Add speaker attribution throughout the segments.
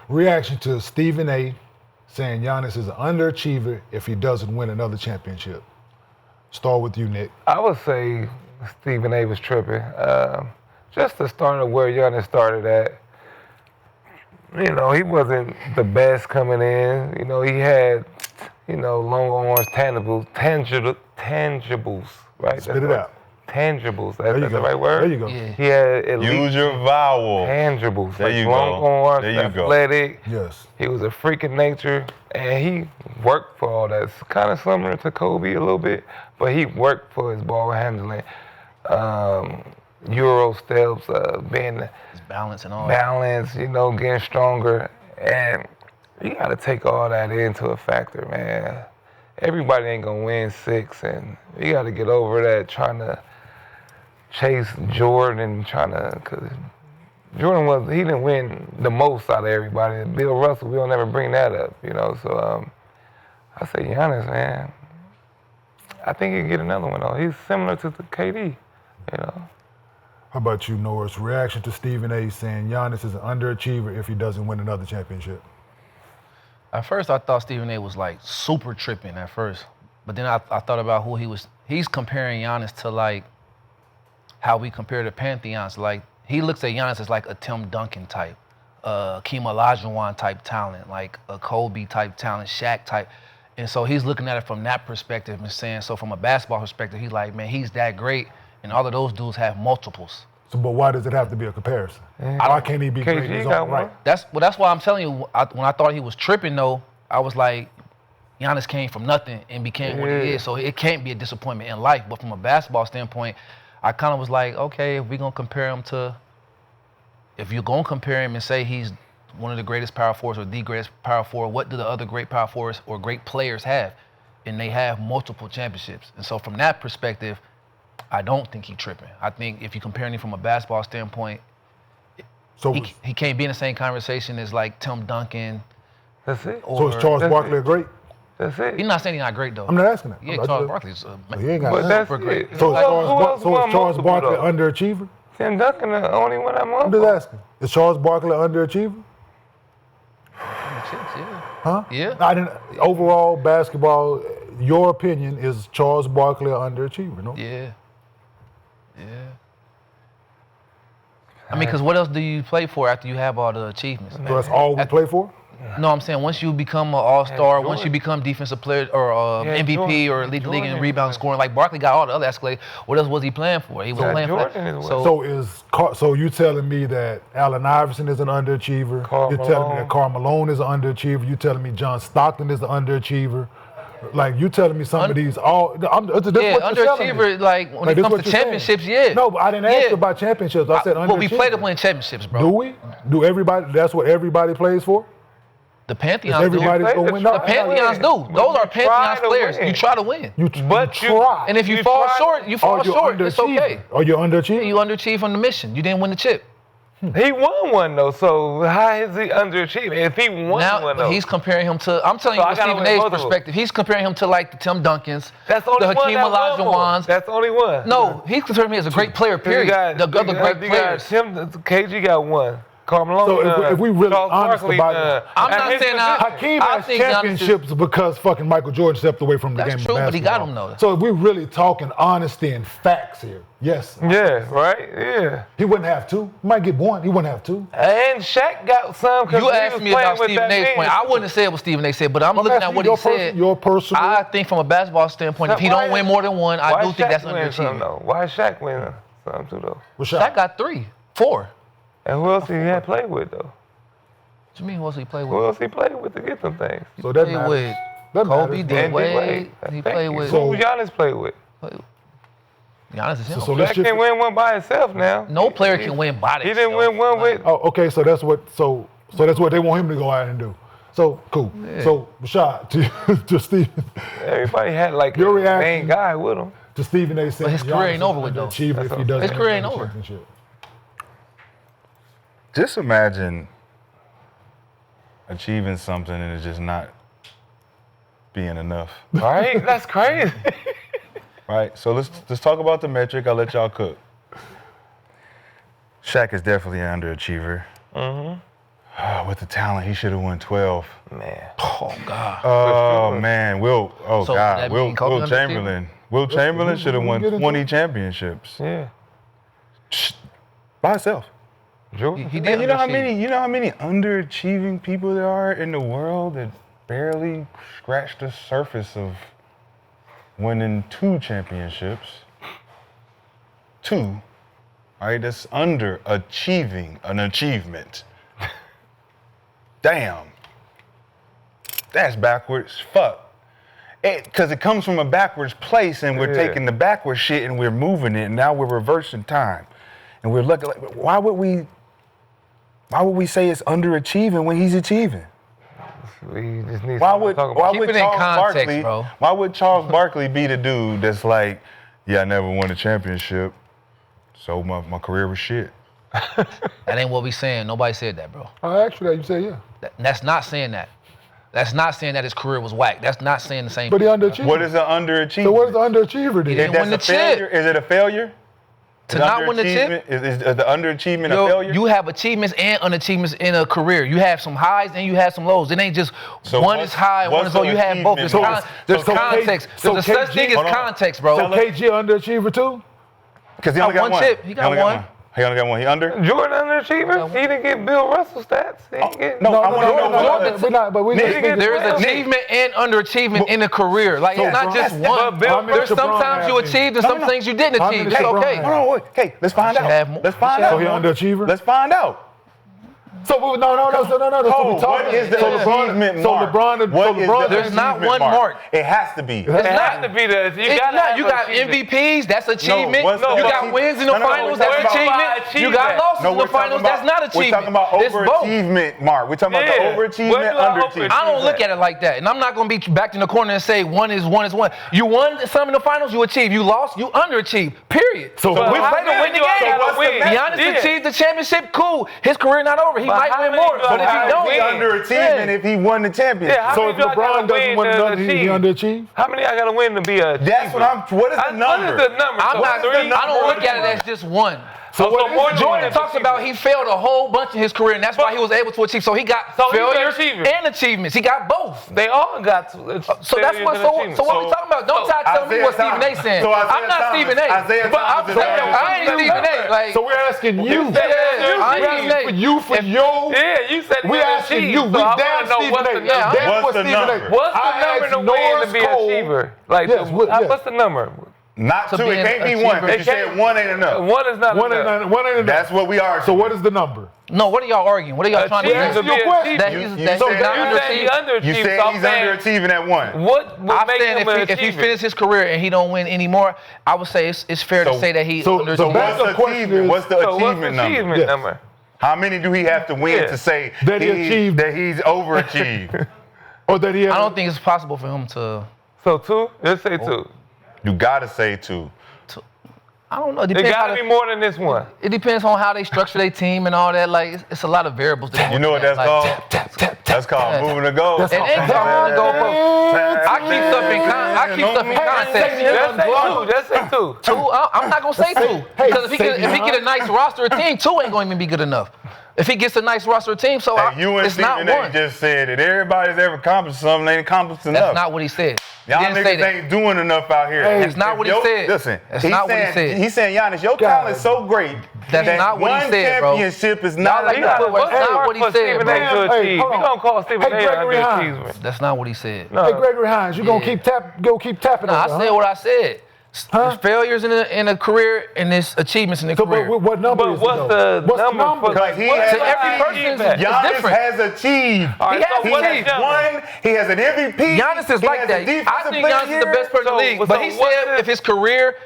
Speaker 1: Reaction to Stephen A. saying Giannis is an underachiever if he doesn't win another championship. Start with you, Nick.
Speaker 2: I would say Stephen A. was tripping. Just to start of where Giannis started at. You know, he wasn't the best coming in. You know, he had, long arms, tangibles, right?
Speaker 1: Spit it out.
Speaker 2: Tangibles, that's the right word?
Speaker 1: There you go.
Speaker 3: Yeah.
Speaker 2: He had at least
Speaker 4: Use your vowel.
Speaker 2: tangibles.
Speaker 4: There
Speaker 2: like
Speaker 4: you
Speaker 2: long
Speaker 4: go.
Speaker 2: arms,
Speaker 4: There you go.
Speaker 2: athletic.
Speaker 1: Yes.
Speaker 2: He was a freak of nature, and he worked for all that. It's kind of similar to Kobe a little bit, but he worked for his ball handling. Euro steps, being
Speaker 3: His balance and all.
Speaker 2: balanced, getting stronger. And you got to take all that into a factor, man. Everybody ain't going to win 6, and you got to get over that trying to chase Jordan, because Jordan he didn't win the most out of everybody. Bill Russell, we'll never bring that up, So I say Giannis, man. I think he can get another one, though. He's similar to the KD,
Speaker 1: How about you, Norris? Reaction to Stephen A. saying Giannis is an underachiever if he doesn't win another championship.
Speaker 3: At first, I thought Stephen A. was like super tripping at first, but then I thought about who he was. He's comparing Giannis to like how we compare the Pantheons. Like he looks at Giannis as like a Tim Duncan type, Hakeem Olajuwon type talent, like a Kobe type talent, Shaq type. And so he's looking at it from that perspective and saying, so from a basketball perspective, he's like, man, he's that great, and all of those dudes have multiples.
Speaker 1: So, but why does it have to be a comparison? Why can't he be great in his own right?
Speaker 3: That's why I'm telling you. When I thought he was tripping, though, I was like, Giannis came from nothing and became what he is. So it can't be a disappointment in life. But from a basketball standpoint, I kind of was like, okay, if you're gonna compare him and say he's one of the greatest power forwards or the greatest power forward, what do the other great power forwards or great players have? And they have multiple championships. And so from that perspective, I don't think he's tripping. I think if you're comparing him from a basketball standpoint, he can't be in the same conversation as like Tim Duncan.
Speaker 2: That's it.
Speaker 1: So is Charles Barkley a great?
Speaker 2: That's it.
Speaker 3: He's not saying he's not great, though.
Speaker 1: I'm not asking that.
Speaker 3: Yeah, Charles Barkley's
Speaker 1: he ain't got
Speaker 2: But that's
Speaker 3: super great.
Speaker 2: it.
Speaker 1: So is Charles Barkley
Speaker 2: though?
Speaker 1: underachiever?
Speaker 2: Tim Duncan the only one I'm
Speaker 1: I'm just asking. Is Charles Barkley underachiever?
Speaker 3: Yeah.
Speaker 1: Huh?
Speaker 3: Yeah.
Speaker 1: Overall basketball, your opinion is Charles Barkley an underachiever, no?
Speaker 3: Yeah. I mean, because what else do you play for after you have all the achievements?
Speaker 1: So that's all we play for?
Speaker 3: No, I'm saying once you become an all-star, once you become defensive player or MVP or lead the league in rebound scoring, like Barkley got all the other accolades, what else was he playing for? He was playing for
Speaker 1: So you telling me that Allen Iverson is an underachiever? You're telling me that Karl Malone is an underachiever? You telling me John Stockton is an underachiever? Like you telling me some of these
Speaker 3: underachiever. Like when it comes to championships, yeah.
Speaker 1: No, but I didn't ask you about championships. I said underachiever.
Speaker 3: But we play to win championships, bro.
Speaker 1: Do we? Do everybody? That's what everybody plays for.
Speaker 3: The Pantheons do.
Speaker 1: Everybody's gonna win.
Speaker 3: The Pantheons do. Those are Pantheons players. You try to win.
Speaker 1: You try.
Speaker 3: And if you fall short, you fall short. It's okay.
Speaker 1: Are you underachieving?
Speaker 3: You underachieve on the mission. You didn't win the chip.
Speaker 2: He won one though, so how is he underachieving? If he won one though,
Speaker 3: he's comparing him to. I'm telling you from Stephen A's perspective. He's comparing him to like the Tim Duncans, the Hakeem Olajuwons.
Speaker 2: That's the only one.
Speaker 3: No, he's considering me as a great player. Period. The other great players.
Speaker 2: KG got one. Karl Malone.
Speaker 1: So if we really honest about it,
Speaker 3: I'm not saying
Speaker 1: Hakeem has championships because fucking Michael Jordan stepped away from the game of basketball.
Speaker 3: That's true, but he got them though.
Speaker 1: So if we're really talking honesty and facts here, yes.
Speaker 2: Yeah, right? Yeah.
Speaker 1: He wouldn't have two. He might get one. He wouldn't have two.
Speaker 2: And Shaq got some.
Speaker 3: You asked me about Stephen A's point. I wouldn't have said what Stephen A said, but I'm looking at what he said.
Speaker 1: Your personal.
Speaker 3: I think from a basketball standpoint, if he don't win more than one, I do think that's underachieving.
Speaker 2: Why Shaq win something too though?
Speaker 3: Shaq got 3, 4.
Speaker 2: And who else he had played with though?
Speaker 3: What you mean who else he played with?
Speaker 2: Who else he played with to get them things?
Speaker 1: So that matters.
Speaker 3: Kobe, D-Wade. He played with.
Speaker 2: Who Giannis played with?
Speaker 3: Giannis is him.
Speaker 2: So Shaq can't win one by himself now.
Speaker 3: No player can win by himself.
Speaker 2: He didn't win one with.
Speaker 1: Oh, okay. So that's what. So that's what they want him to go out and do. So cool. Yeah. So Rashad to Stephen.
Speaker 2: Everybody had like
Speaker 1: your
Speaker 2: a main guy with him.
Speaker 1: To Stephen A. saying
Speaker 3: his career ain't over with though.
Speaker 1: If he doesn't
Speaker 3: his career ain't over.
Speaker 4: Just imagine achieving something and it's just not being enough.
Speaker 2: Right? That's crazy.
Speaker 4: Right? So let's talk about the metric. I'll let y'all cook. Shaq is definitely an underachiever.
Speaker 2: Mm-hmm.
Speaker 4: with the talent, he should have won 12.
Speaker 2: Man.
Speaker 3: Oh God.
Speaker 4: Oh man, Will
Speaker 3: that mean
Speaker 4: Will
Speaker 3: Kobe
Speaker 4: Chamberlain. Will Chamberlain should have won 20 championships
Speaker 2: Yeah.
Speaker 4: by himself.
Speaker 2: Jordan.
Speaker 3: He
Speaker 4: Man,
Speaker 3: did
Speaker 4: you know how
Speaker 3: underachieve.
Speaker 4: many underachieving people there are in the world that barely scratch the surface of winning 2 championships. 2. All right, that's underachieving an achievement. Damn. That's backwards. Fuck. Because it comes from a backwards place, and we're taking the backwards shit and we're moving it, and now we're reversing time. And we're looking like, why would we say it's underachieving when he's achieving?
Speaker 2: We just need
Speaker 4: Why
Speaker 2: to
Speaker 4: would
Speaker 2: talk about
Speaker 3: Keep it in
Speaker 4: Charles
Speaker 3: context,
Speaker 4: Barkley,
Speaker 3: bro.
Speaker 4: Why would Charles Barkley be the dude that's like, yeah, I never won a championship, so my career was shit.
Speaker 3: That ain't what we saying. Nobody said that, bro.
Speaker 1: I asked you that. You said yeah.
Speaker 3: That's not saying that. That's not saying that his career was whack. That's not saying the same
Speaker 1: But he
Speaker 3: thing.
Speaker 1: underachieved.
Speaker 4: What is an underachievement?
Speaker 1: So what is the underachiever then?
Speaker 3: He didn't win the
Speaker 4: That's a failure?
Speaker 3: chip.
Speaker 4: Is it a failure?
Speaker 3: To not win the chip?
Speaker 4: Is the underachievement a
Speaker 3: Yo,
Speaker 4: failure?
Speaker 3: you have achievements and unachievements in a career. You have some highs and you have some lows. It ain't just
Speaker 4: So
Speaker 3: one
Speaker 4: what's-
Speaker 3: is high and one
Speaker 4: what's
Speaker 3: is low.
Speaker 4: the
Speaker 3: You have both.
Speaker 4: achievement?
Speaker 3: There's
Speaker 1: So
Speaker 3: context.
Speaker 1: so
Speaker 3: There's such
Speaker 1: KG
Speaker 3: thing as
Speaker 4: hold on.
Speaker 3: context, bro.
Speaker 1: So KG underachiever too?
Speaker 4: Because he
Speaker 3: got
Speaker 4: only got
Speaker 3: one
Speaker 4: one.
Speaker 3: chip. He got
Speaker 4: only
Speaker 3: one.
Speaker 4: He only got one. He under?
Speaker 2: Jordan underachiever? He didn't get Bill Russell stats. He didn't get
Speaker 4: No, I want to know
Speaker 3: Jordan-
Speaker 4: what.
Speaker 1: But we
Speaker 4: Nigga,
Speaker 1: just thinking-
Speaker 3: There's
Speaker 2: Well,
Speaker 3: achievement and underachievement in a career. Like,
Speaker 1: So
Speaker 3: it's not
Speaker 1: LeBron-
Speaker 3: just one.
Speaker 2: Bill-
Speaker 3: There's
Speaker 1: LeBron
Speaker 3: sometimes you
Speaker 1: had me.
Speaker 3: achieved and some
Speaker 4: no.
Speaker 3: things you didn't
Speaker 1: How
Speaker 3: achieve.
Speaker 1: many
Speaker 3: It's
Speaker 1: LeBron
Speaker 3: okay.
Speaker 1: had?
Speaker 4: Hold on, wait. Okay, let's find
Speaker 3: should have
Speaker 4: out.
Speaker 3: more.
Speaker 4: Let's find
Speaker 3: So
Speaker 4: out.
Speaker 1: So he underachiever?
Speaker 4: Let's find out.
Speaker 1: So no. So
Speaker 4: Cole,
Speaker 1: we talking.
Speaker 4: what is the
Speaker 1: so
Speaker 4: achievement
Speaker 1: so
Speaker 4: mark?
Speaker 1: LeBron.
Speaker 4: What
Speaker 1: so
Speaker 4: is
Speaker 1: LeBron.
Speaker 4: the
Speaker 3: There's not
Speaker 4: achievement
Speaker 3: one mark.
Speaker 4: It has to be.
Speaker 3: It's
Speaker 2: It has
Speaker 3: not.
Speaker 2: to be the. You
Speaker 3: It's
Speaker 2: gotta
Speaker 3: not.
Speaker 2: have
Speaker 3: You got
Speaker 2: achievement.
Speaker 3: MVPs, that's achievement.
Speaker 4: what's the
Speaker 3: You got
Speaker 4: achievement?
Speaker 3: wins in the
Speaker 4: No,
Speaker 3: finals,
Speaker 4: we're
Speaker 3: that's
Speaker 4: talking
Speaker 2: about
Speaker 3: achievement. You got
Speaker 2: achievement.
Speaker 3: losses in the finals, that's not
Speaker 4: We're
Speaker 3: achievement.
Speaker 4: talking about
Speaker 3: It's both.
Speaker 4: overachievement, Mark. We're talking about
Speaker 2: Yeah.
Speaker 4: the
Speaker 2: What
Speaker 4: overachievement,
Speaker 2: do I
Speaker 4: underachievement.
Speaker 3: I don't look at it like that, and I'm not gonna be backed in the corner and say one is one. You won some in the finals, you achieved. You lost, you underachieved. Period.
Speaker 1: So
Speaker 3: we
Speaker 1: how
Speaker 3: play to
Speaker 2: good
Speaker 3: win the
Speaker 2: you are,
Speaker 3: game.
Speaker 2: gotta win.
Speaker 3: Giannis
Speaker 2: Yeah.
Speaker 3: achieved the championship. Cool. His career not over. He
Speaker 2: But
Speaker 3: might
Speaker 2: how
Speaker 3: win
Speaker 2: many
Speaker 3: more.
Speaker 2: you
Speaker 3: But if
Speaker 2: gotta
Speaker 3: he
Speaker 2: win?
Speaker 3: don't,
Speaker 4: Underachievement if he won the championship.
Speaker 2: Yeah, how
Speaker 1: So
Speaker 2: many
Speaker 1: if
Speaker 2: do I gotta
Speaker 1: LeBron doesn't
Speaker 2: win
Speaker 1: win
Speaker 2: to
Speaker 1: nothing, he
Speaker 2: achieve?
Speaker 1: underachieved.
Speaker 2: How many I gotta win to be a?
Speaker 4: That's what I'm. What is the number?
Speaker 2: What is the number?
Speaker 3: I'm
Speaker 2: So
Speaker 3: not.
Speaker 2: three?
Speaker 3: I don't look at it as just one.
Speaker 2: So
Speaker 1: what is
Speaker 2: more
Speaker 1: it?
Speaker 2: than
Speaker 3: Jordan
Speaker 2: one
Speaker 3: talks about he failed a whole bunch in his career, and that's why he was able to achieve. So he got
Speaker 2: So he's an
Speaker 3: failures
Speaker 2: achiever.
Speaker 3: and achievements. He got both.
Speaker 2: They all got.
Speaker 3: So that's what. So what we talking about? Don't try to tell me what Stephen A. saying. I'm not Stephen A. But I'm saying I ain't Stephen A. Like,
Speaker 1: So we're asking you.
Speaker 2: You said
Speaker 3: yeah, I ain't Stephen A.
Speaker 1: For you, for your.
Speaker 2: Yeah, you said
Speaker 1: We asking you. We
Speaker 2: so
Speaker 1: damn
Speaker 2: know
Speaker 1: Stephen
Speaker 2: what's
Speaker 1: A.
Speaker 2: the number.
Speaker 1: That's
Speaker 4: What's
Speaker 1: what
Speaker 4: the
Speaker 1: Stephen
Speaker 4: number?
Speaker 1: A.
Speaker 2: What's the
Speaker 1: I
Speaker 2: number
Speaker 1: asked
Speaker 2: to win
Speaker 1: Norris
Speaker 2: to be an
Speaker 1: Cole.
Speaker 2: achiever? Like,
Speaker 1: Yes, yes.
Speaker 2: what's the number?
Speaker 4: Not
Speaker 3: To
Speaker 4: two.
Speaker 3: be
Speaker 4: It
Speaker 3: an
Speaker 4: can't be one.
Speaker 3: achiever.
Speaker 4: Because you said one ain't enough.
Speaker 2: One is not
Speaker 1: One
Speaker 2: enough.
Speaker 1: ain't enough.
Speaker 4: That's what we are.
Speaker 1: So what is the number?
Speaker 3: no, what are y'all arguing? What are y'all trying to
Speaker 2: Achieving
Speaker 3: say?
Speaker 2: to be
Speaker 1: your question.
Speaker 3: That
Speaker 2: an
Speaker 3: he's,
Speaker 4: You
Speaker 3: that
Speaker 4: said-
Speaker 3: he's not
Speaker 2: You said he
Speaker 3: underachieved.
Speaker 4: You
Speaker 2: underachieved.
Speaker 4: said
Speaker 2: so I'm
Speaker 4: he's
Speaker 2: saying,
Speaker 4: underachieving at one.
Speaker 2: What would
Speaker 3: I'm
Speaker 2: make
Speaker 3: saying
Speaker 2: him an
Speaker 3: if he
Speaker 2: achiever?
Speaker 3: finishes his career and he don't win anymore, I would say it's fair to
Speaker 4: So-
Speaker 3: say that he
Speaker 1: so
Speaker 3: underachieved.
Speaker 1: back
Speaker 4: What's
Speaker 1: the
Speaker 4: the
Speaker 1: question
Speaker 4: achievement?
Speaker 1: is-
Speaker 4: What's the
Speaker 2: So what's the
Speaker 4: achievement number?
Speaker 2: achievement
Speaker 1: Yes.
Speaker 2: number?
Speaker 4: How many do he have to win
Speaker 2: Yeah.
Speaker 4: to say
Speaker 1: That he achieved.
Speaker 4: that he's overachieved?
Speaker 1: Or that he?
Speaker 3: I don't think it's possible for him to.
Speaker 2: So two? Let's say two.
Speaker 4: You gotta say two.
Speaker 3: I don't know. It
Speaker 2: It
Speaker 3: depends,
Speaker 2: gotta be more than this one.
Speaker 3: it depends on how they structure their team and all that. Like it's a lot of variables. That go
Speaker 4: You know
Speaker 3: into
Speaker 4: what that's
Speaker 3: that.
Speaker 4: called?
Speaker 3: Like,
Speaker 4: That's called
Speaker 3: Yeah.
Speaker 4: moving the goal.
Speaker 3: It ain't called the goalpost. I keep stuff in context.
Speaker 2: Just say two.
Speaker 3: Two, I'm not gonna say two because if he get a nice roster team, two ain't gonna even be good enough. If he gets a nice roster team, so
Speaker 4: Hey, you and
Speaker 3: it's not
Speaker 4: Stephen A.
Speaker 3: one.
Speaker 4: just said that everybody's ever accomplished something, ain't accomplished enough.
Speaker 3: That's not what he said.
Speaker 4: Y'all
Speaker 3: He didn't say
Speaker 4: niggas
Speaker 3: that.
Speaker 4: ain't doing enough out here.
Speaker 3: That's not what he said.
Speaker 4: Listen,
Speaker 3: That's not what he said.
Speaker 4: He's saying, Giannis, your talent's so great
Speaker 3: That's
Speaker 4: that
Speaker 3: not what he
Speaker 4: one
Speaker 3: said, bro.
Speaker 4: championship is
Speaker 3: Y'all
Speaker 4: not
Speaker 3: like
Speaker 4: enough.
Speaker 3: to put words- That's not what he said,
Speaker 2: Stephen
Speaker 3: bro.
Speaker 2: A. to
Speaker 1: Hey,
Speaker 2: achieve.
Speaker 1: hold
Speaker 2: We
Speaker 1: on.
Speaker 2: gonna call Stephen
Speaker 1: Hey,
Speaker 2: A. an
Speaker 1: Gregory
Speaker 2: underachiever.
Speaker 1: Hines.
Speaker 3: That's not what he said.
Speaker 1: Hey, Gregory Hines, you gonna
Speaker 3: Yeah.
Speaker 1: keep tapping
Speaker 3: No, I
Speaker 1: on that,
Speaker 3: said
Speaker 1: huh?
Speaker 3: what I said.
Speaker 1: Huh?
Speaker 3: There's failures in a career and there's achievements in a
Speaker 1: So,
Speaker 3: career.
Speaker 1: but what number
Speaker 2: But
Speaker 1: is
Speaker 2: what's
Speaker 1: it,
Speaker 2: the
Speaker 1: though? What's
Speaker 2: number
Speaker 1: the number?
Speaker 2: for-
Speaker 4: Because he
Speaker 2: What-
Speaker 4: has
Speaker 3: To every
Speaker 2: achieved
Speaker 3: person is
Speaker 2: that?
Speaker 4: Giannis
Speaker 3: different.
Speaker 4: has achieved.
Speaker 2: All right,
Speaker 3: He has
Speaker 2: so
Speaker 4: He
Speaker 2: what
Speaker 4: has
Speaker 2: is Giannis?
Speaker 4: won. He has an MVP.
Speaker 3: Giannis is
Speaker 4: He
Speaker 3: like
Speaker 4: has
Speaker 3: that.
Speaker 4: a defensive
Speaker 3: I think
Speaker 4: player
Speaker 3: Giannis is the best player in the
Speaker 2: So-
Speaker 3: league.
Speaker 2: so
Speaker 3: But he
Speaker 2: what's
Speaker 3: said
Speaker 2: the-
Speaker 3: if his career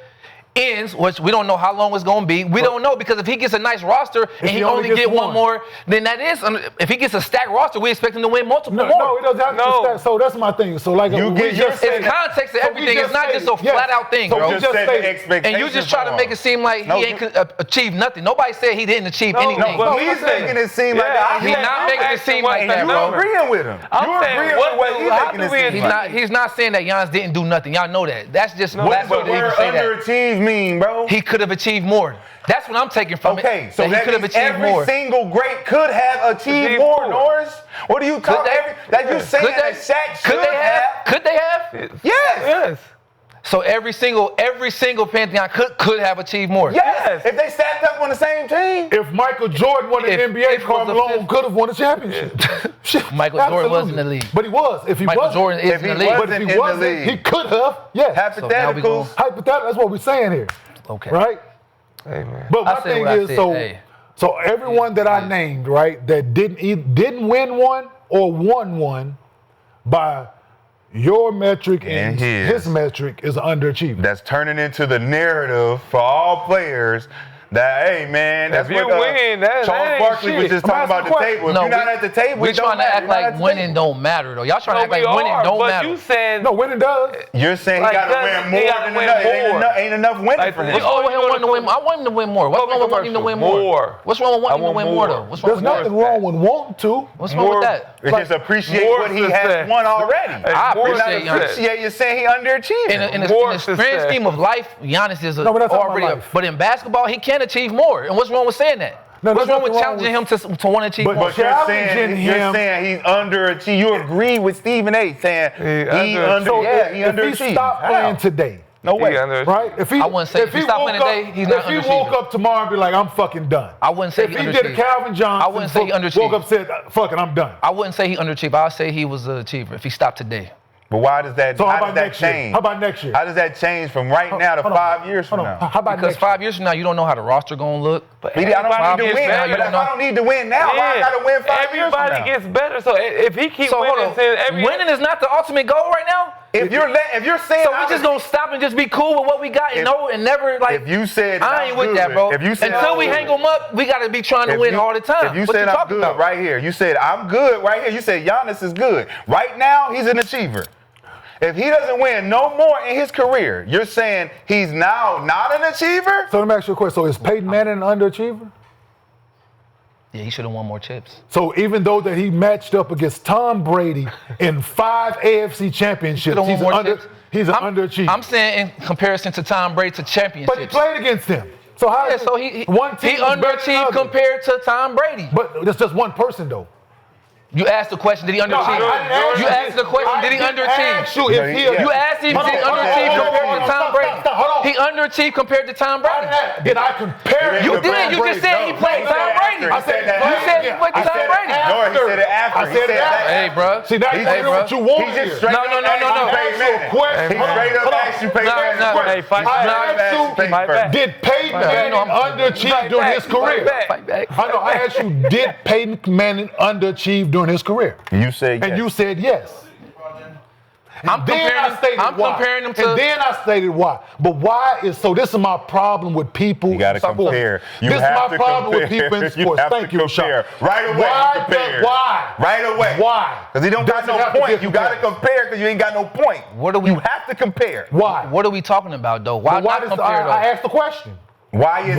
Speaker 3: ends, which we don't know how long it's going to be, we don't know because if he gets a nice roster and he only
Speaker 1: gets
Speaker 3: get one
Speaker 1: one.
Speaker 3: more, then that is, if he gets a stacked roster, we expect him to win multiple
Speaker 1: No,
Speaker 3: more.
Speaker 1: it doesn't have to
Speaker 2: No.
Speaker 1: stat. So that's my thing. So like
Speaker 4: You
Speaker 1: we
Speaker 4: get your
Speaker 1: just
Speaker 4: say-
Speaker 1: said-
Speaker 3: It's context to
Speaker 1: So we
Speaker 3: everything. It's
Speaker 1: just
Speaker 3: not
Speaker 1: stated,
Speaker 3: just a
Speaker 1: yes.
Speaker 3: flat out thing,
Speaker 1: So
Speaker 3: bro.
Speaker 1: we
Speaker 4: Just
Speaker 1: just
Speaker 4: set the
Speaker 1: stated.
Speaker 4: expectations.
Speaker 3: And you just try to make it seem like
Speaker 4: No,
Speaker 3: he ain't achieved nothing. Nobody said he didn't achieve
Speaker 2: No,
Speaker 3: anything.
Speaker 2: but
Speaker 4: But he's making it seem like
Speaker 2: Yeah,
Speaker 4: that.
Speaker 3: He not making make it seem like that,
Speaker 4: And
Speaker 3: bro.
Speaker 4: you agreeing with him.
Speaker 2: I'm saying,
Speaker 4: agreeing
Speaker 2: what
Speaker 4: with what
Speaker 2: do-
Speaker 4: he's
Speaker 2: how
Speaker 4: making
Speaker 2: do
Speaker 4: it
Speaker 2: we
Speaker 4: seem
Speaker 2: achieve-
Speaker 4: like.
Speaker 3: He's not saying that Giannis didn't do nothing. Y'all know that. That's just
Speaker 4: What
Speaker 3: that's
Speaker 4: does the
Speaker 3: what he
Speaker 4: word
Speaker 3: can say that.
Speaker 4: underachieve mean, bro?
Speaker 3: He could have achieved more. That's what I'm taking from it.
Speaker 4: Okay, so
Speaker 3: he
Speaker 4: that
Speaker 3: could have
Speaker 4: means
Speaker 3: achieved
Speaker 4: every
Speaker 3: more.
Speaker 4: single great could have achieved more, Norris. What are you talking
Speaker 3: they?
Speaker 4: That you saying
Speaker 3: Could
Speaker 4: that Shaq should
Speaker 3: Could they have? Could they have?
Speaker 4: Yes.
Speaker 3: So every single Pantheon could have achieved more.
Speaker 4: Yes. If they stacked up on the same team.
Speaker 1: If Michael Jordan won an
Speaker 3: If
Speaker 1: NBA, Karl
Speaker 3: was a
Speaker 1: Malone
Speaker 3: fifth-
Speaker 1: could have won a championship. Shit,
Speaker 3: Michael Jordan was in the
Speaker 1: absolutely.
Speaker 3: league.
Speaker 1: But he was. If he
Speaker 3: Michael
Speaker 1: wasn't,
Speaker 3: Jordan is
Speaker 4: if
Speaker 3: in the
Speaker 4: he
Speaker 3: league.
Speaker 1: but
Speaker 4: wasn't
Speaker 1: if
Speaker 4: in
Speaker 1: he
Speaker 4: the
Speaker 1: wasn't,
Speaker 4: league.
Speaker 1: he could have. Yes.
Speaker 4: Hypotheticals.
Speaker 1: Hypothetical. That's what we're saying here.
Speaker 3: Okay.
Speaker 1: Right?
Speaker 2: Hey, man.
Speaker 1: But
Speaker 3: I
Speaker 1: my
Speaker 3: said
Speaker 1: thing
Speaker 3: what I
Speaker 1: is,
Speaker 3: said.
Speaker 1: so everyone that I named, right, that didn't win one or won one by your metric and his metric is an underachiever.
Speaker 4: That's turning into the narrative for all players that, hey, man, that's
Speaker 2: If you
Speaker 4: what
Speaker 2: win, that
Speaker 4: Charles
Speaker 2: ain't
Speaker 4: Barkley was
Speaker 2: shit.
Speaker 4: just
Speaker 1: I'm
Speaker 4: talking about
Speaker 1: asking
Speaker 4: the
Speaker 1: a question.
Speaker 4: table. If
Speaker 3: No,
Speaker 4: you're not at the table,
Speaker 3: we're
Speaker 4: it don't
Speaker 3: trying to
Speaker 4: matter.
Speaker 3: act
Speaker 4: You're not
Speaker 3: like
Speaker 4: at the
Speaker 3: winning
Speaker 4: table.
Speaker 3: don't matter, though. Y'all trying to
Speaker 2: No,
Speaker 3: act like
Speaker 2: we
Speaker 3: winning
Speaker 2: are,
Speaker 3: don't
Speaker 2: but
Speaker 3: matter.
Speaker 2: you saying
Speaker 1: No, winning does.
Speaker 4: You're saying
Speaker 2: Like,
Speaker 4: he got to
Speaker 2: doesn't-
Speaker 4: win
Speaker 2: he
Speaker 4: more
Speaker 2: gotta
Speaker 4: than
Speaker 2: win
Speaker 4: enough.
Speaker 2: more.
Speaker 4: Ain't enough winning
Speaker 2: Like,
Speaker 4: for him.
Speaker 3: What's wrong with him wanting to win? I want him to win more. What's wrong with wanting him to win more?
Speaker 2: More.
Speaker 3: What's wrong with wanting him to
Speaker 2: I want
Speaker 3: win more,
Speaker 2: more.
Speaker 3: though? What's wrong
Speaker 1: There's
Speaker 3: with that?
Speaker 1: nothing wrong with wanting to.
Speaker 3: What's wrong with that?
Speaker 4: It's just appreciate
Speaker 2: more
Speaker 4: what he has
Speaker 2: success.
Speaker 4: won already.
Speaker 3: I
Speaker 2: More
Speaker 3: appreciate
Speaker 4: Not
Speaker 3: Giannis.
Speaker 4: appreciate you saying he underachieved.
Speaker 3: In the
Speaker 2: More
Speaker 3: grand
Speaker 2: success.
Speaker 3: scheme of life, Giannis is
Speaker 1: No, but that's not
Speaker 3: already
Speaker 1: my
Speaker 3: a,
Speaker 1: life.
Speaker 3: but in basketball, he can achieve more. And what's wrong with saying that?
Speaker 1: No,
Speaker 3: what's
Speaker 1: there's
Speaker 3: wrong with
Speaker 1: nothing wrong
Speaker 3: challenging him to want to achieve
Speaker 1: But
Speaker 3: more?
Speaker 4: But you're
Speaker 1: challenging
Speaker 4: saying,
Speaker 1: him-
Speaker 4: he's underachieved. You agree with Stephen A. saying he
Speaker 2: underachieved.
Speaker 1: So
Speaker 4: he
Speaker 1: if he
Speaker 4: underachieved.
Speaker 1: stopped
Speaker 4: How?
Speaker 1: playing today,
Speaker 4: No way.
Speaker 1: right? If he,
Speaker 3: I wouldn't say if he stopped playing today, he's not
Speaker 1: If he woke
Speaker 3: underachieving.
Speaker 1: up tomorrow and be like, I'm fucking done.
Speaker 3: I wouldn't say
Speaker 1: If
Speaker 3: he
Speaker 1: he did a
Speaker 3: underachieved.
Speaker 1: Calvin Johnson,
Speaker 3: I wouldn't say he underachieved.
Speaker 1: woke up and said, fuck it, I'm done.
Speaker 3: I wouldn't say he underachieved. I'd say he was an achiever if he stopped today.
Speaker 4: But why does that?
Speaker 1: So how
Speaker 4: how
Speaker 1: about
Speaker 4: does that
Speaker 1: next year?
Speaker 4: change?
Speaker 1: How about next year?
Speaker 4: How does that change from right now to
Speaker 1: Hold on.
Speaker 4: 5 years from
Speaker 1: Hold on.
Speaker 4: now?
Speaker 1: How about
Speaker 3: Because
Speaker 1: next
Speaker 3: 5 years from now, you don't know how the roster gonna look.
Speaker 4: Maybe I don't
Speaker 2: Everybody
Speaker 4: need to
Speaker 2: gets
Speaker 4: win.
Speaker 2: better.
Speaker 4: But if I don't need to win now, why I gotta win 5 years from
Speaker 2: Everybody
Speaker 4: now?
Speaker 2: gets better. So if he keeps
Speaker 3: So hold
Speaker 2: winning,
Speaker 3: on,
Speaker 2: then every
Speaker 3: winning is not the ultimate goal right now.
Speaker 4: If you're saying,
Speaker 3: So we just gonna stop and just be cool with what we got and know and never like.
Speaker 4: if you said
Speaker 3: I ain't with that, bro.
Speaker 4: If you said
Speaker 3: until
Speaker 4: I'm
Speaker 3: we
Speaker 4: good.
Speaker 3: hang them up, we gotta be trying to
Speaker 4: If
Speaker 3: win
Speaker 4: you-
Speaker 3: all the time.
Speaker 4: If you
Speaker 3: What
Speaker 4: said I'm
Speaker 3: talking
Speaker 4: good
Speaker 3: about?
Speaker 4: right here, you said I'm good right here. You said Giannis is good. Right now, he's an achiever. If he doesn't win no more in his career, you're saying he's now not an achiever?
Speaker 1: So let me ask you a question. So is Peyton Manning an underachiever?
Speaker 3: Yeah, he should have won more chips.
Speaker 1: So even though that he matched up against Tom Brady in 5 AFC championships,
Speaker 3: Could've won
Speaker 1: he's,
Speaker 3: more
Speaker 1: an
Speaker 3: chips.
Speaker 1: he's an underachiever.
Speaker 3: I'm saying in comparison to Tom Brady to championships.
Speaker 1: But he played against him. So how?
Speaker 3: Yeah, so he
Speaker 1: one team
Speaker 3: he
Speaker 1: is better than
Speaker 3: underachieved
Speaker 1: another.
Speaker 3: compared to Tom Brady.
Speaker 1: But that's just one person though.
Speaker 3: You asked the question, did he underachieve? You asked the question, did he underachieve? You asked him, did he underachieve compared to Tom Brady? He underachieved compared to Tom Brady.
Speaker 1: Did I compare?
Speaker 3: You did. You just said he played Tom Brady.
Speaker 4: I said that.
Speaker 3: You said he played Tom Brady.
Speaker 4: No, he said it after.
Speaker 1: I said it after.
Speaker 3: Hey, bro.
Speaker 1: See, now you
Speaker 3: Hey,
Speaker 1: know
Speaker 3: bro.
Speaker 1: what you want
Speaker 4: He
Speaker 1: here.
Speaker 4: just straight
Speaker 3: No, no,
Speaker 4: up
Speaker 3: no,
Speaker 4: asked
Speaker 3: no,
Speaker 4: you
Speaker 3: no.
Speaker 4: Peyton Manning.
Speaker 1: Question.
Speaker 4: He straight up asked you Peyton
Speaker 3: No,
Speaker 4: Manning.
Speaker 3: no.
Speaker 2: Hey, fight
Speaker 1: I
Speaker 2: back.
Speaker 1: asked you,
Speaker 2: Fight back.
Speaker 1: did Peyton
Speaker 3: Fight back.
Speaker 1: Manning underachieve
Speaker 2: Fight
Speaker 1: during
Speaker 2: back.
Speaker 1: his career?
Speaker 2: Fight back.
Speaker 1: I know. I asked you, did Peyton Manning underachieve during his career?
Speaker 4: You said yes.
Speaker 1: And you said yes.
Speaker 3: I'm comparing him to.
Speaker 1: And then I stated why. But why is so? This is my problem with people.
Speaker 4: You gotta
Speaker 1: in sports.
Speaker 4: compare. You
Speaker 1: This is
Speaker 4: have
Speaker 1: my
Speaker 4: to
Speaker 1: problem with
Speaker 4: compare.
Speaker 1: people in
Speaker 4: You
Speaker 1: sports.
Speaker 4: have to
Speaker 1: Thank you,
Speaker 4: compare.
Speaker 1: Sean.
Speaker 4: Right away,
Speaker 1: Why?
Speaker 4: compare.
Speaker 1: Why?
Speaker 4: Right away.
Speaker 1: Why?
Speaker 4: Because he don't got
Speaker 1: Does it have
Speaker 4: no
Speaker 1: to be a
Speaker 4: point. You got to
Speaker 1: comparison?
Speaker 4: compare because you ain't got no point.
Speaker 3: What do we-
Speaker 4: You have to compare.
Speaker 1: Why?
Speaker 3: What are we talking about, though? Why
Speaker 1: But why
Speaker 3: not
Speaker 1: does
Speaker 3: compare,
Speaker 1: I
Speaker 3: though?
Speaker 1: asked the question.
Speaker 4: Why is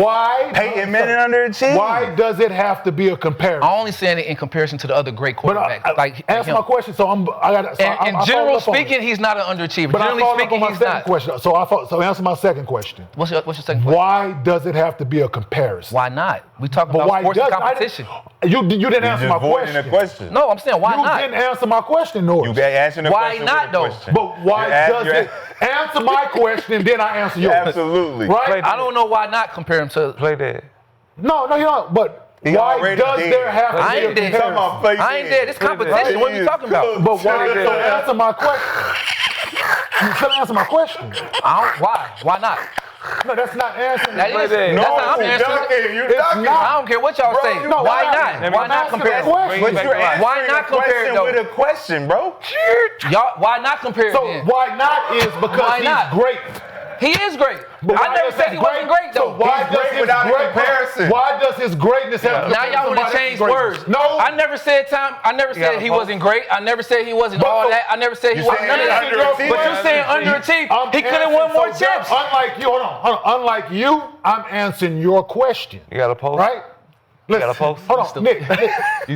Speaker 4: Peyton Manning underachieved?
Speaker 1: Why does it have to be a comparison?
Speaker 3: I'm only saying it in comparison to the other great
Speaker 1: But
Speaker 3: quarterbacks. like
Speaker 1: answer
Speaker 3: him.
Speaker 1: my question. So I got. So
Speaker 3: In
Speaker 1: I
Speaker 3: general
Speaker 1: followed up on it.
Speaker 3: speaking, he's not an underachiever.
Speaker 1: But I
Speaker 3: Generally
Speaker 1: followed up on
Speaker 3: speaking,
Speaker 1: my
Speaker 3: he's
Speaker 1: second
Speaker 3: not.
Speaker 1: question. So answer my second question.
Speaker 3: What's your second question?
Speaker 1: Why does it have to be a comparison?
Speaker 3: Why not? We talking
Speaker 1: But
Speaker 3: about
Speaker 1: why
Speaker 3: sports and
Speaker 1: does
Speaker 3: competition.
Speaker 1: You didn't answer
Speaker 4: You're
Speaker 1: my
Speaker 4: just voiding
Speaker 1: question.
Speaker 4: the question.
Speaker 3: No, I'm saying why
Speaker 1: you
Speaker 3: not?
Speaker 1: didn't answer my question, Norris.
Speaker 4: You answering the
Speaker 3: Why
Speaker 4: question
Speaker 3: not,
Speaker 4: with a
Speaker 3: though?
Speaker 4: question.
Speaker 1: But why does it answer my question and then I answer yours?
Speaker 4: Absolutely.
Speaker 1: Right?
Speaker 3: I don't know why not compare him to.
Speaker 2: Play that.
Speaker 1: No, you don't. But
Speaker 4: He
Speaker 1: why
Speaker 4: already
Speaker 1: does
Speaker 4: did.
Speaker 1: there have to
Speaker 3: I
Speaker 1: be a
Speaker 3: ain't dead.
Speaker 1: comparison?
Speaker 3: I ain't dead. It's competition. What are you talking about?
Speaker 1: But why? So answer my question. You still answer my question.
Speaker 3: Why not?
Speaker 1: No, that's not answering.
Speaker 3: That is.
Speaker 2: that.
Speaker 3: That's how I'm answering.
Speaker 4: You're
Speaker 1: It's
Speaker 4: ducking.
Speaker 1: not.
Speaker 3: I don't care what y'all say.
Speaker 1: no,
Speaker 3: Why
Speaker 1: why
Speaker 3: not?
Speaker 1: not?
Speaker 3: Why not
Speaker 1: I'm
Speaker 3: compare?
Speaker 1: asking a question.
Speaker 4: But you're answering
Speaker 3: Why not
Speaker 4: a
Speaker 3: compare,
Speaker 4: question
Speaker 3: though?
Speaker 4: with a question, bro.
Speaker 3: Y'all, why not compare?
Speaker 1: So
Speaker 3: then?
Speaker 1: why not is because
Speaker 3: Why
Speaker 1: he's
Speaker 3: not?
Speaker 1: great.
Speaker 3: He is great.
Speaker 1: But
Speaker 3: I
Speaker 1: why
Speaker 3: never
Speaker 1: is
Speaker 3: said
Speaker 1: his
Speaker 3: he wasn't great, though.
Speaker 1: So why
Speaker 4: He's
Speaker 1: does
Speaker 4: great
Speaker 1: his
Speaker 4: without a
Speaker 1: great
Speaker 4: comparison.
Speaker 1: Why does his greatness have to
Speaker 3: Now
Speaker 1: compare
Speaker 3: y'all want to
Speaker 1: somebody
Speaker 3: change
Speaker 1: else's
Speaker 3: words.
Speaker 1: greatness? No.
Speaker 3: I never said
Speaker 2: gotta
Speaker 3: he
Speaker 2: vote.
Speaker 3: wasn't great. I never said he wasn't
Speaker 1: But
Speaker 3: all
Speaker 1: so-
Speaker 3: that. I never said he
Speaker 4: You
Speaker 3: wasn't
Speaker 4: saying
Speaker 3: none of
Speaker 4: he
Speaker 3: that.
Speaker 4: underachieved?
Speaker 3: But you're saying underachieved.
Speaker 1: I'm
Speaker 3: He could have won more
Speaker 1: answering-
Speaker 3: chips.
Speaker 1: Unlike you, hold on. Unlike you, I'm answering your question.
Speaker 2: You got a post?
Speaker 1: Right?
Speaker 2: You got a post?
Speaker 1: Hold on, Nick.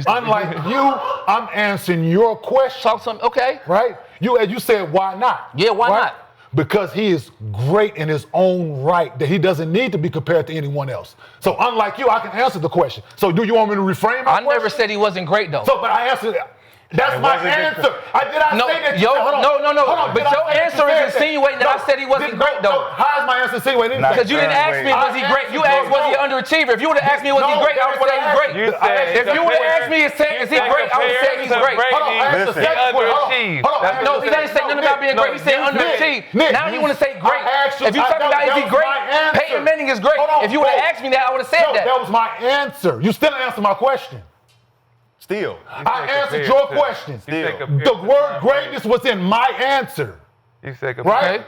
Speaker 1: Unlike you, I'm answering your question.
Speaker 3: Talk some. Okay.
Speaker 1: Right? You said why not?
Speaker 3: Yeah, why not?
Speaker 1: Because he is great in his own right, that he doesn't need to be compared to anyone else. So unlike you, I can answer the question. So do you want me to reframe my question?
Speaker 3: I never said he wasn't great though.
Speaker 1: So, but I answered it. That's my answer. Did I say that?
Speaker 3: No. But your answer is insinuating that I said he wasn't great though.
Speaker 1: How is my answer insinuating?
Speaker 3: Because you didn't ask me was he great. You asked was he an underachiever. If you would have asked me was he great, I would say he's great. If you would have asked me is he great, I would say he's great.
Speaker 2: Listen, he underachieved.
Speaker 3: No, he didn't say nothing about being great. He said underachieved. Now you want to say great. If you talking about is he great, Peyton Manning is great. If you would have asked me that, I would have said that.
Speaker 1: That was my answer. You still didn't answer my question.
Speaker 4: Still.
Speaker 1: I answered your question. The word greatness was in my answer.
Speaker 2: You said
Speaker 1: right?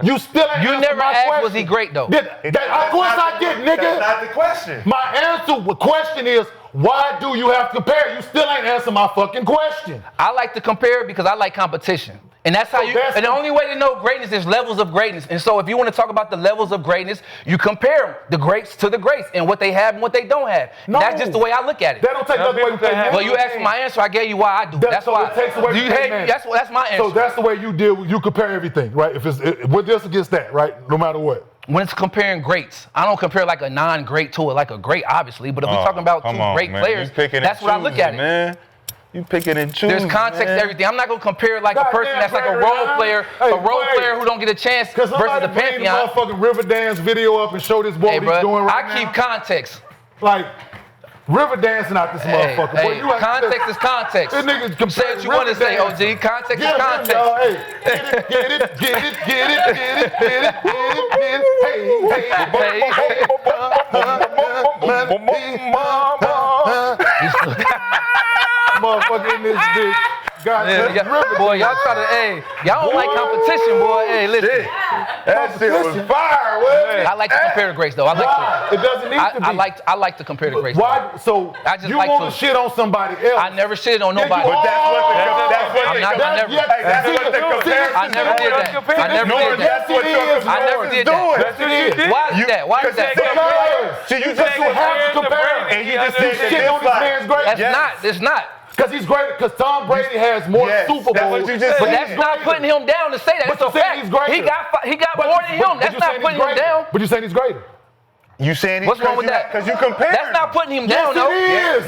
Speaker 1: You still ain't
Speaker 3: You never
Speaker 1: my
Speaker 3: asked
Speaker 1: question.
Speaker 3: was he great though?
Speaker 1: Of course I did, nigga.
Speaker 4: That's not the question.
Speaker 1: My question is, why do you have to compare? You still ain't answer my fucking question.
Speaker 3: I like to compare because I like competition. And that's how and the only way to know greatness is levels of greatness. And so if you want to talk about the levels of greatness, you compare them, the greats to the greats, and what they have and what they don't have.
Speaker 1: No,
Speaker 3: that's just the way I look at it.
Speaker 1: That don't take nothing away from Peyton Manning.
Speaker 3: Well, you asked me my answer, I gave you why I do. That's
Speaker 1: so
Speaker 3: why.
Speaker 1: it takes away from Peyton Manning.
Speaker 3: That's my answer.
Speaker 1: So that's the way you deal with, you compare everything, right? If it's with this against that, right? No matter what.
Speaker 3: When it's comparing greats, I don't compare like a non-great to like a great, obviously. But if we're talking about two great players, that's what I look at it.
Speaker 4: Man. You picking and choosing.
Speaker 3: There's context to everything. I'm not gonna compare like a person that's like a role player, who don't get a chance versus the Pantheon.
Speaker 1: Motherfucking Riverdance video up and show this boy what he's doing right now.
Speaker 3: I keep context.
Speaker 1: Like River dancing out this motherfucker. Boy, you
Speaker 3: context is context.
Speaker 1: This nigga
Speaker 3: say what you want to say, OG. Context is context.
Speaker 1: Get it. Motherfucker in this bitch.
Speaker 3: Boy, y'all try to, y'all don't like competition, boy. Hey, listen.
Speaker 4: That shit was fire, man.
Speaker 3: I like to compare the greats, though. I like to.
Speaker 1: It doesn't need to be.
Speaker 3: I like to compare the greats.
Speaker 1: Why? So
Speaker 3: I just
Speaker 1: you
Speaker 3: like
Speaker 1: want to shit on somebody else?
Speaker 3: I never shit on nobody.
Speaker 4: But that's what
Speaker 3: I never did that. I never did that. Why is that? Why is that?
Speaker 1: Because you have to compare.
Speaker 4: And you just said
Speaker 1: shit on this man's great.
Speaker 3: It's not.
Speaker 1: Because he's great. Because Tom Brady has more Super Bowls.
Speaker 4: That's what you just
Speaker 3: but that's not putting him down to say that. It's a fact. He got more than him. That's not putting him down.
Speaker 1: But you're saying he's greater.
Speaker 4: You saying
Speaker 3: what's wrong with that?
Speaker 4: Because you compare.
Speaker 3: That's not putting him down, though.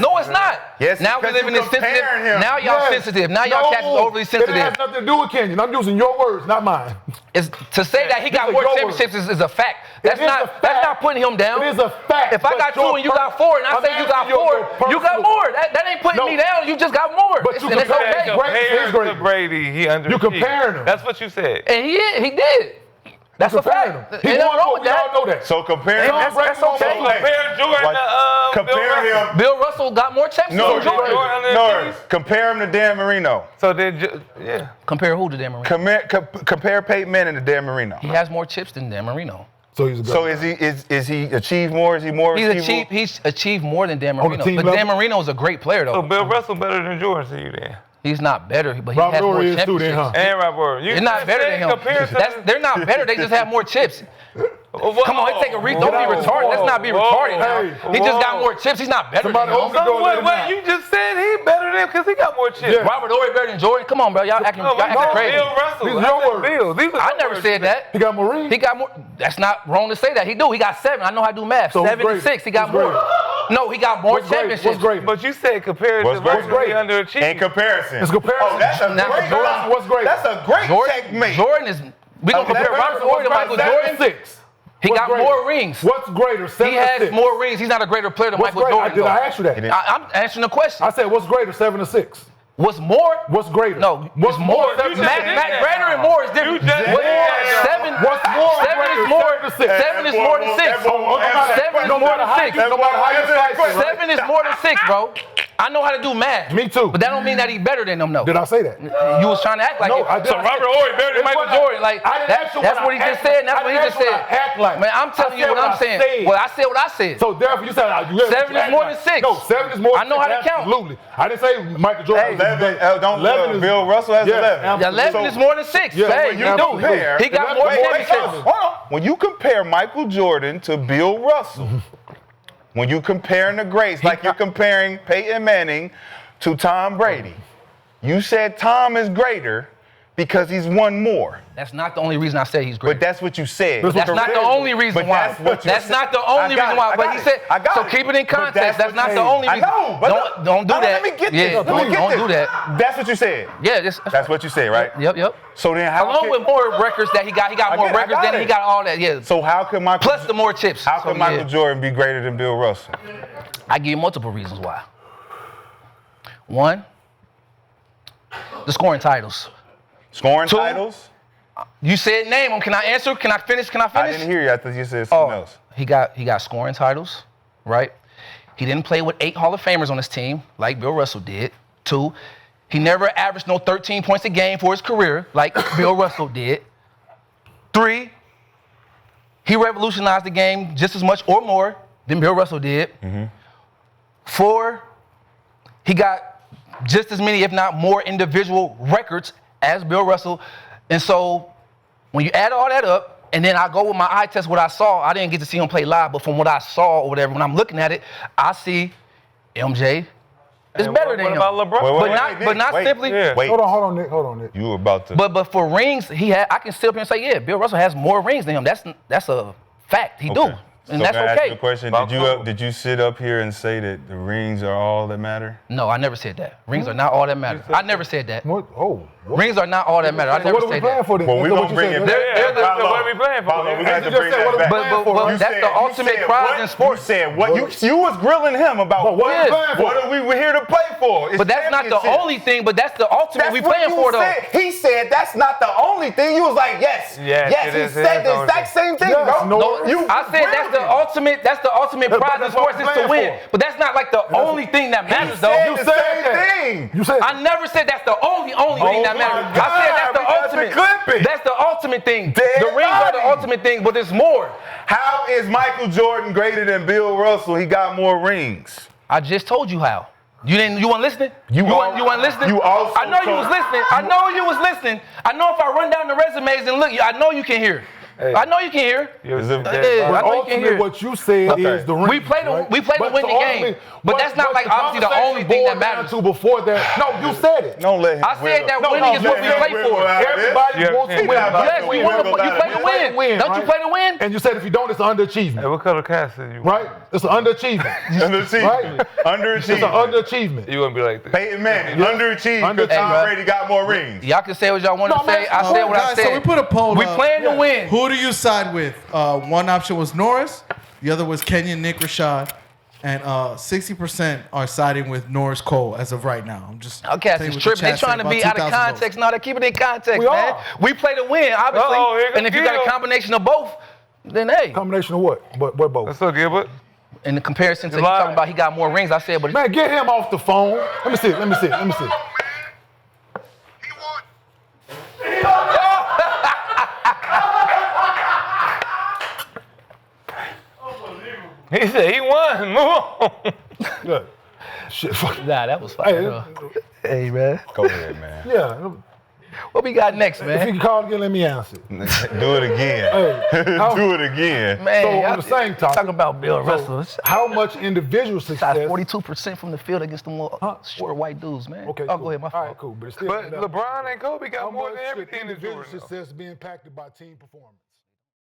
Speaker 3: No, it's not.
Speaker 4: Yes,
Speaker 3: now we live in this sensitive. Now y'all sensitive. Now y'all cats is overly sensitive.
Speaker 1: It has nothing to do with Kenyon. I'm using your words, not mine.
Speaker 3: It's to say that he got more championships is a fact. That's not putting him down.
Speaker 1: It is a fact.
Speaker 3: If I got 2 and you got 4, and I say you got 4, you got more. That ain't putting me down. You just got more.
Speaker 1: But you compare
Speaker 2: Brady. He underachieved.
Speaker 1: You comparing him.
Speaker 2: That's what you said.
Speaker 3: And he did. That's a fact.
Speaker 1: He won wrong with that. Y'all know that.
Speaker 4: So compare him.
Speaker 3: That's okay.
Speaker 2: Compare Jordan to
Speaker 4: compare him.
Speaker 3: Bill Russell got more championships than Jordan.
Speaker 4: No, compare him to Dan Marino.
Speaker 2: So
Speaker 3: compare who to Dan Marino?
Speaker 4: Compare Peyton Manning to Dan Marino.
Speaker 3: He has more chips than Dan Marino.
Speaker 1: So he's a good guy.
Speaker 4: Is he achieved more? Is he more?
Speaker 3: He's achieved more than Dan Marino. But Dan Marino is a great player though.
Speaker 2: So Bill Russell better than Jordan to you then?
Speaker 3: He's not better, but he has more championships.
Speaker 2: And Robert,
Speaker 3: they're not better than him. They're not better. They just have more chips. Come on, let's take a don't be retarded. Let's not be retarded now. He just got more chips. He's not better than him.
Speaker 2: Wait, you just said he better than him because he got more chips.
Speaker 3: Yeah. Robert Horry better than Jordan. Come on, bro. Y'all acting crazy.
Speaker 2: Bill Russell.
Speaker 3: I never said that.
Speaker 1: He got more rings.
Speaker 3: He got more. That's not wrong to say that. He do. He got 7. I know how to do math. 7 and 6. He got more. No, he got more championships.
Speaker 1: What's great?
Speaker 2: But you said compared to virtually underachieving.
Speaker 4: In comparison.
Speaker 1: It's comparison.
Speaker 4: Oh, that's a great.
Speaker 1: What's great?
Speaker 4: That's a great checkmate.
Speaker 3: Jordan is. We gonna compare Robert Horry to Michael Jordan.
Speaker 1: 6.
Speaker 3: He got more rings.
Speaker 1: What's greater? 7
Speaker 3: he has more rings. He's not a greater player than Michael Jordan.
Speaker 1: Did I ask you that?
Speaker 3: I'm answering the question.
Speaker 1: I said, what's greater, 7 or 6?
Speaker 3: What's more?
Speaker 1: What's greater?
Speaker 3: No, what's more? Matt greater and more is different. 7.
Speaker 1: What's more?
Speaker 3: 7 is more. 7 is more than 6. 7 is more than 6. 7 is more than 6, bro. I know how to do math.
Speaker 1: Me too.
Speaker 3: But that don't mean that he's better than them, though.
Speaker 1: Did I say that?
Speaker 3: You was trying to act like it.
Speaker 2: So Robert Horry better than Michael Jordan.
Speaker 3: Like that's what he just said. And that's what he just said. Man, I'm telling you what I'm saying. Well, I said what I said.
Speaker 1: So therefore, you said
Speaker 3: 7 is more than 6.
Speaker 1: No, 7 is more than 6.
Speaker 3: I know how to count.
Speaker 1: Absolutely. I didn't say Michael Jordan.
Speaker 4: 11 is Bill Russell has 11.
Speaker 3: 11 is more than 6.
Speaker 1: Hey,
Speaker 3: you do. He got more championships.
Speaker 4: Hold on. When you compare Michael Jordan to Bill Russell, When you comparing the greats, like you're comparing Peyton Manning to Tom Brady, you said Tom is greater because he's won more.
Speaker 3: That's not the only reason I said he's great.
Speaker 4: But that's what you said.
Speaker 3: That's not the only reason why. That's not the only reason why. But he said, so keep it in context. That's not the only reason.
Speaker 4: I know, but
Speaker 3: don't do that.
Speaker 4: Let me get this.
Speaker 3: Don't do that.
Speaker 4: That's what you said.
Speaker 3: Yeah,
Speaker 4: that's what you said, right?
Speaker 3: Yep.
Speaker 4: So then how
Speaker 3: along with more records that he got more records than he got all that. Yeah.
Speaker 4: So how could Michael
Speaker 3: plus the more chips?
Speaker 4: How could Michael Jordan be greater than Bill Russell?
Speaker 3: I give you multiple reasons why. One, the scoring titles.
Speaker 4: Scoring titles?
Speaker 3: You said name them. Can I answer? Can I finish?
Speaker 4: I didn't hear you. I thought you said something else.
Speaker 3: He got scoring titles, right? He didn't play with 8 Hall of Famers on his team like Bill Russell did. 2, he never averaged no 13 points a game for his career like Bill Russell did. 3, he revolutionized the game just as much or more than Bill Russell did. 4, he got just as many, if not more, individual records as Bill Russell. And so when you add all that up, and then I go with my eye test, what I saw, I didn't get to see him play live, but from what I saw or whatever, when I'm looking at it, I see MJ is better than him.
Speaker 2: What about LeBron?
Speaker 3: But not simply.
Speaker 1: Yeah. Wait. Hold on, Nick.
Speaker 4: You were about to.
Speaker 3: But for rings, I can sit up here and say, yeah, Bill Russell has more rings than him. That's a fact. He do. And
Speaker 4: so
Speaker 3: that's
Speaker 4: can I
Speaker 3: okay.
Speaker 4: ask you a question? Did you sit up here and say that the rings are all that matter?
Speaker 3: No, I never said that. Rings are not all that matter. I never said that.
Speaker 1: What?
Speaker 3: Rings are not all that matter. I never
Speaker 1: said that. What are we playing for then?
Speaker 4: Well, we're going to bring it back.
Speaker 2: What are we playing for?
Speaker 4: We got to bring that back.
Speaker 3: But that's the ultimate prize in sports.
Speaker 4: You said what? You was grilling him about what are we here to play for?
Speaker 3: But that's not the only thing, but that's the ultimate we playing for, though.
Speaker 4: He said that's not the only thing. You was like, yes. He said the exact same thing, bro.
Speaker 3: No, I said that's the ultimate. That's the ultimate prize in sports is to win. But that's not like the only thing that matters, though.
Speaker 4: You said the same thing.
Speaker 1: You said.
Speaker 3: I never said that's the only thing that matters. I said that's the ultimate. That's the ultimate thing. The rings are the ultimate thing, but there's more.
Speaker 4: How is Michael Jordan greater than Bill Russell? He got more rings.
Speaker 3: I just told you how. You weren't listening? You weren't listening?
Speaker 4: You also
Speaker 3: I know you was listening. I know you was listening. I know if I run down the resumes and look, I know you can hear.
Speaker 2: Hey.
Speaker 3: I know you can hear.
Speaker 1: I know you can hear. What you said is the ring.
Speaker 3: We play to win the game, but that's not like obviously the only thing that matters.
Speaker 1: Before that, no, you said it.
Speaker 4: Don't let him.
Speaker 3: I said that winning is what we play for.
Speaker 1: Everybody wants to win.
Speaker 3: Yes, you play to win. Don't you play to win?
Speaker 1: And you said if you don't, it's an underachievement.
Speaker 2: Hey, what color cast are you?
Speaker 1: Right? It's an underachievement.
Speaker 4: Underachievement. Underachievement.
Speaker 1: It's an underachievement.
Speaker 2: You wouldn't be like that.
Speaker 4: Peyton Manning, underachieved because Tom Brady got more rings.
Speaker 3: Y'all can say what y'all want to say. I said what I said.
Speaker 5: So we put a poll
Speaker 3: We playing to win.
Speaker 5: Who do you side with? One option was Norris, the other was Kenyon Nick Rashad, and 60% are siding with Norris Cole as of right now. I'm just
Speaker 3: it's tripping. They're trying to be out of context. No, they keep it in context, man. We play to win, obviously. And if you got a combination of both, then hey.
Speaker 1: Combination of what? What both?
Speaker 2: That's so Gilbert.
Speaker 3: In the comparison to you talking about he got more rings, I said, but
Speaker 1: man, get him off the phone. Let me see.
Speaker 2: He said he won. Move on.
Speaker 1: Good. Shit.
Speaker 3: Nah, that was fire. Hey, man.
Speaker 4: Go ahead, man.
Speaker 1: Yeah.
Speaker 3: What we got next, man?
Speaker 1: If you can call again, let me answer.
Speaker 4: Do it again. Do it again.
Speaker 3: Man,
Speaker 1: so on the same topic,
Speaker 3: talking about Bill Russell.
Speaker 1: How much individual success?
Speaker 3: 42% from the field against the more short white dudes, man.
Speaker 1: Okay.
Speaker 3: Cool. Go ahead, my fault.
Speaker 1: All right, cool. But
Speaker 2: LeBron and Kobe got more than everything.
Speaker 1: Individual success be impacted by team performance?